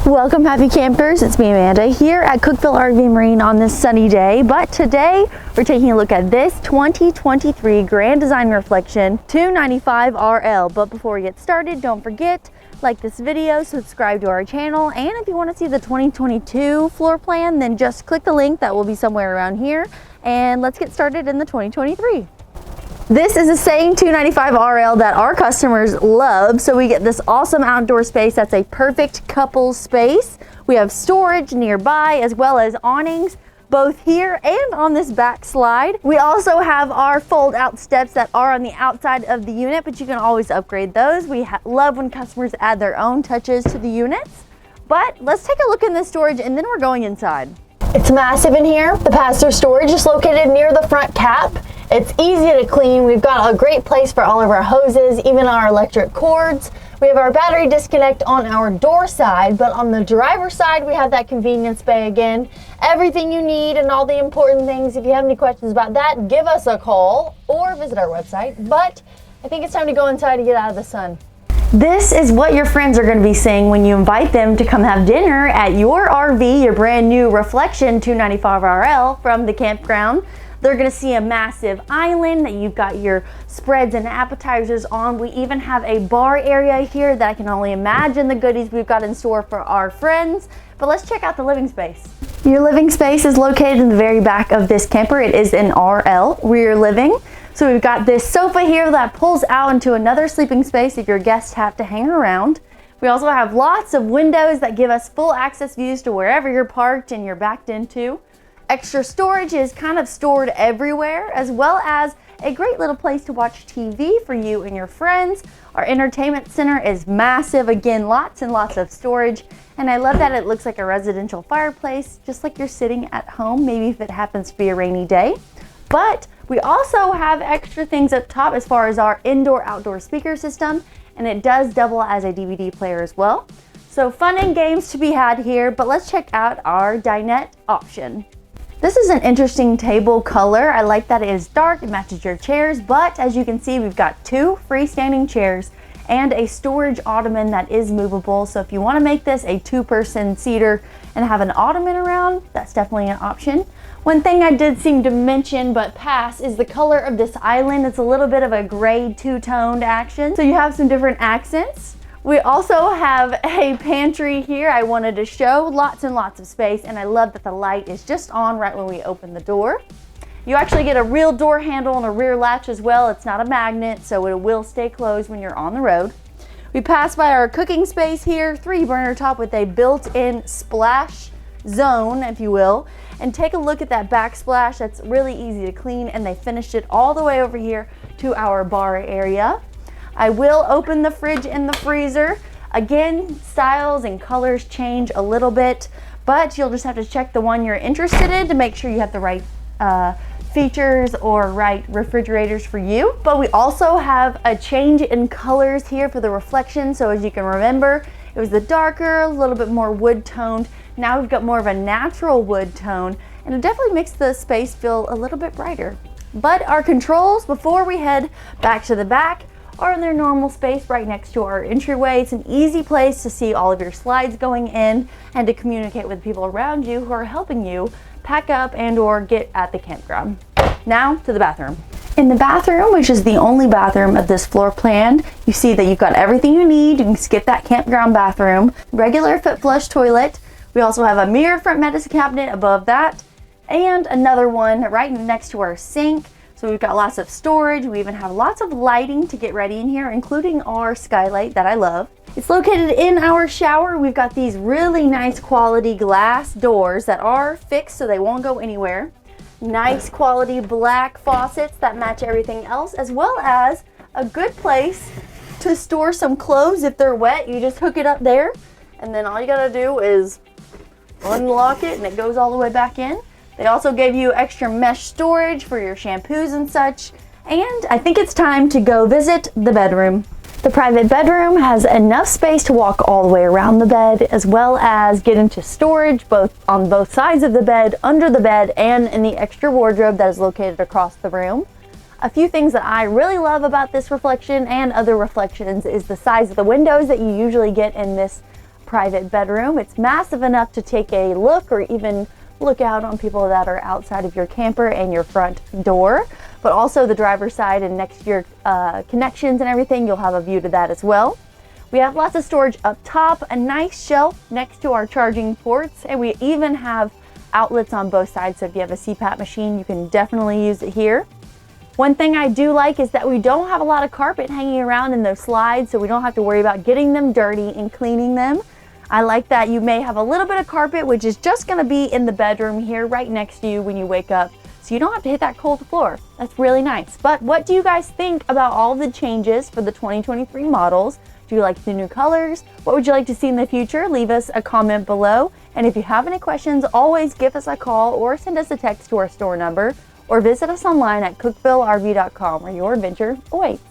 Welcome, happy campers. It's me, Amanda, here at Cookeville RV Marine on this sunny day. But today we're taking a look at this 2023 Grand Design Reflection 295 RL. But before we get started, don't forget, like this video, subscribe to our channel, and if you want to see the 2022 floor plan, then just click the link that will be somewhere around here, and let's get started in the 2023. This is the same 295 RL that our customers love, so we get this awesome outdoor space that's a perfect couple space. We have storage nearby as well as awnings both here and on this back slide. We also have our fold out steps that are on the outside of the unit, but you can always upgrade those. We love when customers add their own touches to the units. But let's take a look in the storage and then we're going inside. It's massive in here. The pass-through storage is located near the front cap. It's easy to clean. We've got a great place for all of our hoses, even our electric cords. We have our battery disconnect on our door side, but on the driver's side, we have that convenience bay again. Everything you need and all the important things. If you have any questions about that, give us a call or visit our website. But I think it's time to go inside and get out of the sun. This is what your friends are going to be seeing when you invite them to come have dinner at your RV, your brand new Reflection 295 RL from the campground. They're going to see a massive island that you've got your spreads and appetizers on. We even have a bar area here that I can only imagine the goodies we've got in store for our friends. But let's check out the living space. Your living space is located in the very back of this camper. It is an RL rear living. So we've got this sofa here that pulls out into another sleeping space if your guests have to hang around. We also have lots of windows that give us full access views to wherever you're parked and you're backed into. Extra storage is kind of stored everywhere, as well as a great little place to watch TV for you and your friends. Our entertainment center is massive. Again, lots and lots of storage. And I love that it looks like a residential fireplace, just like you're sitting at home, maybe if it happens to be a rainy day. But we also have extra things up top as far as our indoor-outdoor speaker system, and it does double as a DVD player as well. So fun and games to be had here, but let's check out our dinette option. This is an interesting table color. I like that it is dark, it matches your chairs, but as you can see, we've got two freestanding chairs and a storage ottoman that is movable. So if you want to make this a two-person seater and have an ottoman around, that's definitely an option. One thing I did seem to mention but pass is the color of this island. It's a little bit of a gray two-toned action, so you have some different accents. We also have a pantry here I wanted to show. Lots and lots of space, and I love that the light is just on right when we open the door. You actually get a real door handle and a rear latch as well. It's not a magnet, so it will stay closed when you're on the road. We pass by our cooking space here, 3-burner top with a built-in splash zone, if you will. And take a look at that backsplash. That's really easy to clean, and they finished it all the way over here to our bar area. I will open the fridge and the freezer. Again, styles and colors change a little bit, but you'll just have to check the one you're interested in to make sure you have the right features or right refrigerators for you. But we also have a change in colors here for the Reflection. So as you can remember, it was the darker, a little bit more wood toned. Now we've got more of a natural wood tone, and it definitely makes the space feel a little bit brighter. But our controls, before we head back to the back, are in their normal space right next to our entryway. It's an easy place to see all of your slides going in and to communicate with people around you who are helping you pack up and or get at the campground. Now to the bathroom. In the bathroom, which is the only bathroom of this floor plan, you see that you've got everything you need. You can skip that campground bathroom. Regular foot flush toilet. We also have a mirror front medicine cabinet above that, and another one right next to our sink. So we've got lots of storage. We even have lots of lighting to get ready in here, including our skylight that I love. It's located in our shower. We've got these really nice quality glass doors that are fixed so they won't go anywhere. Nice quality black faucets that match everything else, as well as a good place to store some clothes if they're wet. You just hook it up there, and then all you gotta do is unlock it and it goes all the way back in. They also gave you extra mesh storage for your shampoos and such. And I think it's time to go visit the bedroom. The private bedroom has enough space to walk all the way around the bed, as well as get into storage on both sides of the bed, under the bed, and in the extra wardrobe that is located across the room. A few things that I really love about this Reflection and other Reflections is the size of the windows that you usually get in this private bedroom. It's massive enough to take a look or even look out on people that are outside of your camper and your front door, but also the driver's side and next to your connections and everything, you'll have a view to that as well. We have lots of storage up top, a nice shelf next to our charging ports, and we even have outlets on both sides, so if you have a CPAP machine, you can definitely use it here. One thing I do like is that we don't have a lot of carpet hanging around in those slides, so we don't have to worry about getting them dirty and cleaning them. I like that you may have a little bit of carpet, which is just going to be in the bedroom here right next to you when you wake up, so you don't have to hit that cold floor. That's really nice. But what do you guys think about all the changes for the 2023 models? Do you like the new colors? What would you like to see in the future? Leave us a comment below. And if you have any questions, always give us a call or send us a text to our store number, or visit us online at cookvillerv.com, where your adventure awaits.